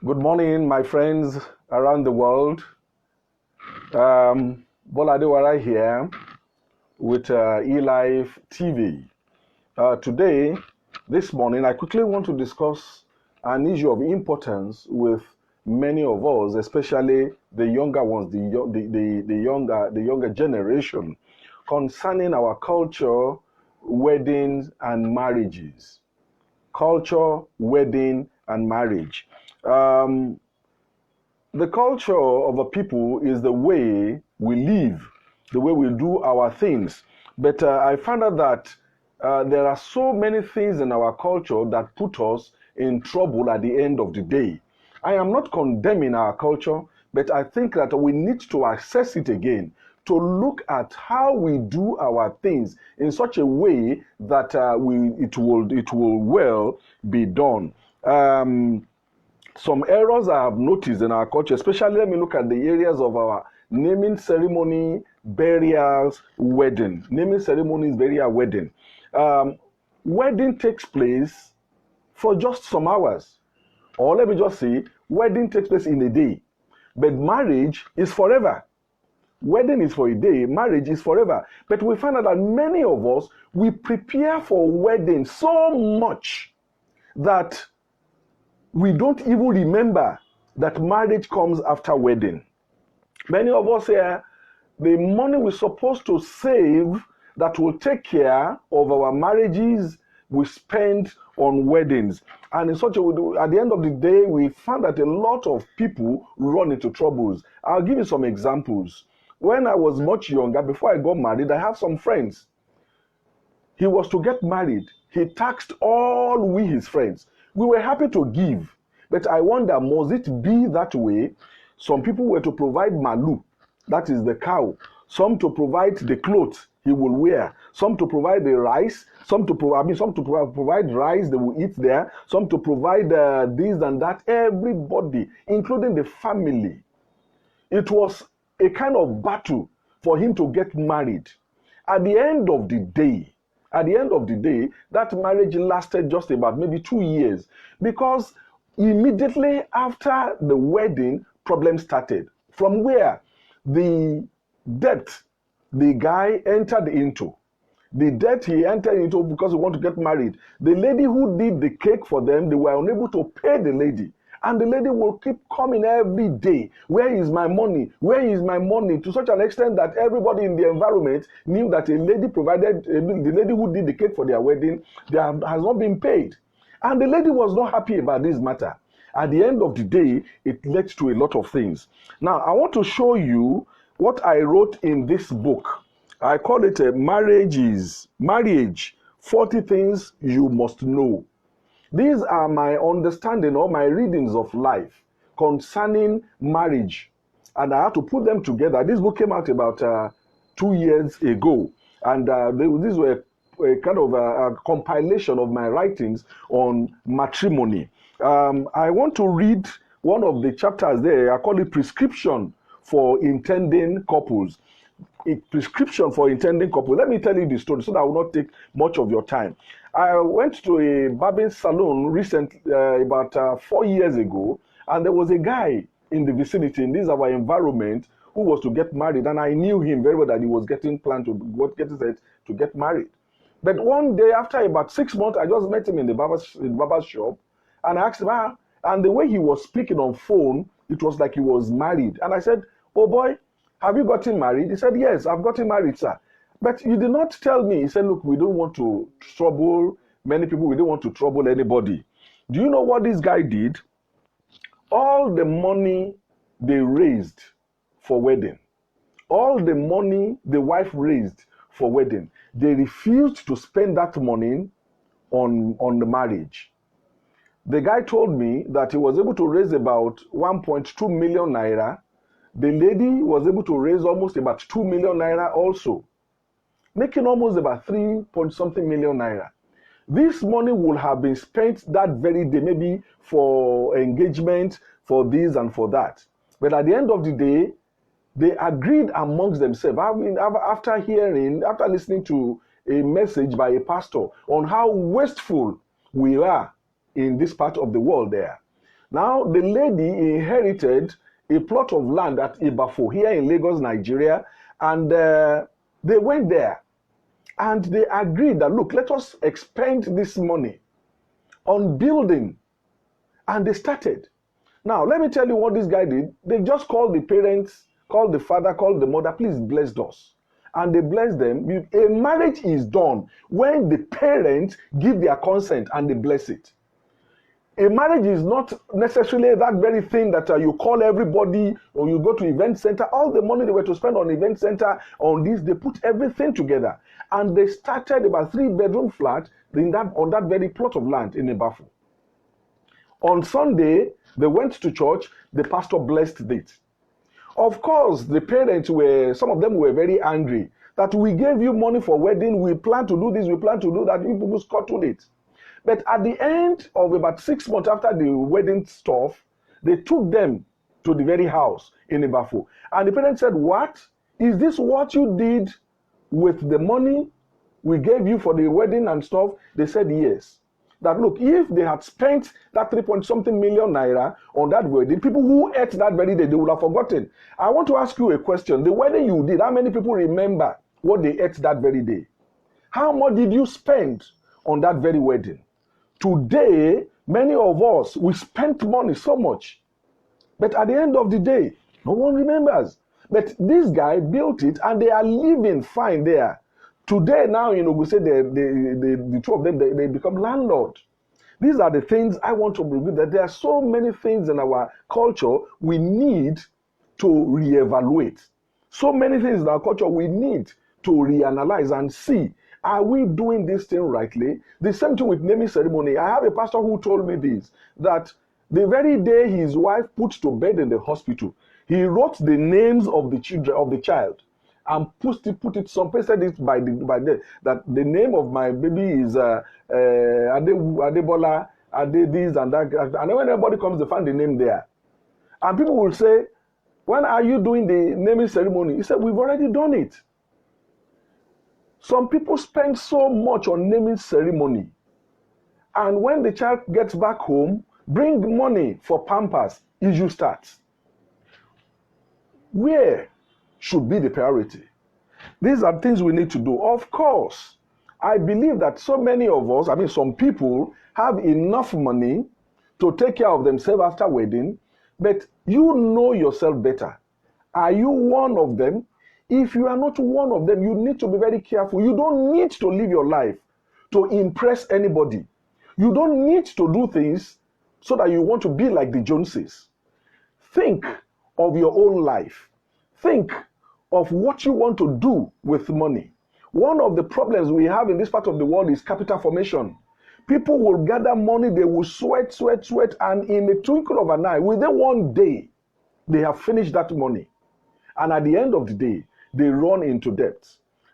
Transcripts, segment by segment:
Good morning, my friends around the world. Bola Adewara here with Elife TV. This morning, I quickly want to discuss an issue of importance with many of us, especially the younger ones, the younger generation, concerning our culture, weddings, and marriages. Culture, wedding, and marriage. The culture of a people is the way we live, the way we do our things. But I found out that there are so many things in our culture that put us in trouble at the end of the day. I am not condemning our culture, but I think that we need to assess it again, to look at how we do our things in such a way that it will well be done. Some errors I have noticed in our culture, especially let me look at the areas of our naming ceremony, burials, wedding. Naming ceremonies, burial, wedding. Wedding takes place for just some hours. Or let me just say, wedding takes place in a day. But marriage is forever. Wedding is for a day, marriage is forever. But we find out that many of us, we prepare for wedding so much that we don't even remember that marriage comes after wedding. Many of us here, the money we're supposed to save that will take care of our marriages, we spend on weddings. And in such a way, at the end of the day, we found that a lot of people run into troubles. I'll give you some examples. When I was much younger, before I got married, I have some friends. He was to get married. He taxed all we, his friends. We were happy to give, but I wonder, must it be that way? Some people were to provide malu, that is the cow, some to provide the clothes he will wear, some to provide the rice, some to provide rice they will eat there, some to provide this and that, everybody, including the family. It was a kind of battle for him to get married. At the end of the day, that marriage lasted just about maybe 2 years, because immediately after the wedding, problems started. From where? The debt the guy entered into. The debt he entered into because he wanted to get married. The lady who did the cake for them, they were unable to pay the lady. And the lady will keep coming every day. Where is my money? Where is my money? To such an extent that everybody in the environment knew that the lady who did the cake for their wedding, has not been paid. And the lady was not happy about this matter. At the end of the day, it led to a lot of things. Now, I want to show you what I wrote in this book. I call it Marriage, 40 Things You Must Know. These are my understanding or my readings of life concerning marriage. And I had to put them together. This book came out about 2 years ago. And these were a kind of a compilation of my writings on matrimony. I want to read one of the chapters there. I call it Prescription for Intending Couples. A prescription for intending couple. Let me tell you the story so that I will not take much of your time. I went to a barbing salon recently, about 4 years ago, and there was a guy in the vicinity, in this our environment, who was to get married, and I knew him very well that he was getting planned to get married. But one day, after about 6 months, I just met him in the barber's shop, and I asked him, and the way he was speaking on phone, it was like he was married. And I said, "Oh boy, have you gotten married?" He said, "Yes, I've gotten married, sir." "But you did not tell me." He said, "Look, we don't want to trouble many people. We don't want to trouble anybody." Do you know what this guy did? All the money they raised for wedding, all the money the wife raised for wedding, they refused to spend that money on the marriage. The guy told me that he was able to raise about 1.2 million naira. The lady was able to raise almost about 2 million naira also, making almost about 3-point-something million naira. This money would have been spent that very day, maybe for engagement, for this and for that. But at the end of the day, they agreed amongst themselves. After listening to a message by a pastor on how wasteful we are in this part of the world there. Now, the lady inherited a plot of land at Ibafo here in Lagos, Nigeria, and they went there and they agreed that, look, let us expend this money on building. And they started. Now, let me tell you what this guy did. They just called the parents, called the father, called the mother, please bless us. And they blessed them. A marriage is done when the parents give their consent and they bless it. A marriage is not necessarily that very thing that you call everybody or you go to event center. All the money they were to spend on event center, on this, they put everything together. And they started about 3-bedroom flat on that very plot of land in Ibafo. On Sunday, they went to church. The pastor blessed it. Of course, the parents some of them were very angry that we gave you money for wedding. We plan to do this. We plan to do that. You people scuttled it. But at the end of about 6 months after the wedding stuff, they took them to the very house in Ibafo. And the parents said, what? Is this what you did with the money we gave you for the wedding and stuff? They said, yes. That look, if they had spent that 3-point-something million naira on that wedding, people who ate that very day, they would have forgotten. I want to ask you a question. The wedding you did, how many people remember what they ate that very day? How much did you spend on that very wedding? Today, many of us, we spent money so much. But at the end of the day, no one remembers. But this guy built it and they are living fine there. Today, now, we say the two of them, they become landlord. These are the things I want to bring, that there are so many things in our culture we need to reevaluate. So many things in our culture we need to reanalyze and see, are we doing this thing rightly? The same thing with naming ceremony. I have a pastor who told me this, that the very day his wife put to bed in the hospital, he wrote the names of the children of the child and put it some pasted it by that the name of my baby is Adewara, this and that. And then when everybody comes, they find the name there. And people will say, when are you doing the naming ceremony? He said, we've already done it. Some people spend so much on naming ceremony. And when the child gets back home, bring money for Pampers, issue starts. Where should be the priority? These are things we need to do. Of course, I believe that so many of us, some people have enough money to take care of themselves after wedding, but you know yourself better. Are you one of them? If you are not one of them, you need to be very careful. You don't need to live your life to impress anybody. You don't need to do things so that you want to be like the Joneses. Think of your own life. Think of what you want to do with money. One of the problems we have in this part of the world is capital formation. People will gather money, they will sweat, and in the twinkle of an eye, within one day, they have finished that money. And at the end of the day, they run into debt.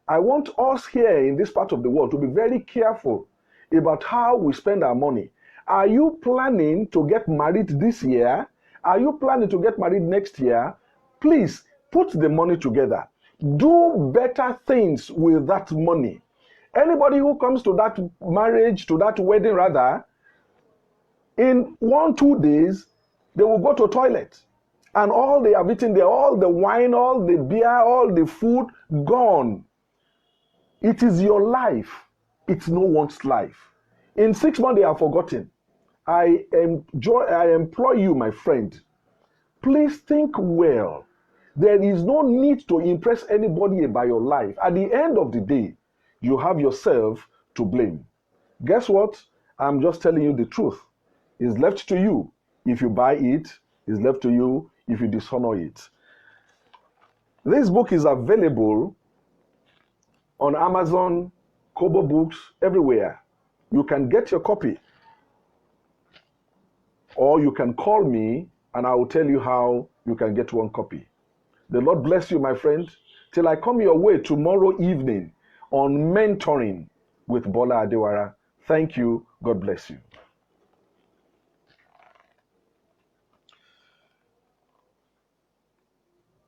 I want us here in this part of the world to be very careful about how we spend our money. Are you planning to get married this year? Are you planning to get married next year? Please put the money together. Do better things with that money. Anybody who comes to that marriage, to that wedding rather, in 1-2 days, they will go to toilet. And all they have eaten there, all the wine, all the beer, all the food, gone. It is your life. It's no one's life. In 6 months, they are forgotten. I implore you, my friend, please think well. There is no need to impress anybody about your life. At the end of the day, you have yourself to blame. Guess what? I'm just telling you the truth. It's left to you if you buy it. It's left to you if you dishonor it. This book is available on Amazon, Kobo Books, everywhere. You can get your copy. Or you can call me and I will tell you how you can get one copy. The Lord bless you, my friend. Till I come your way tomorrow evening on Mentoring with Bola Adewara. Thank you. God bless you.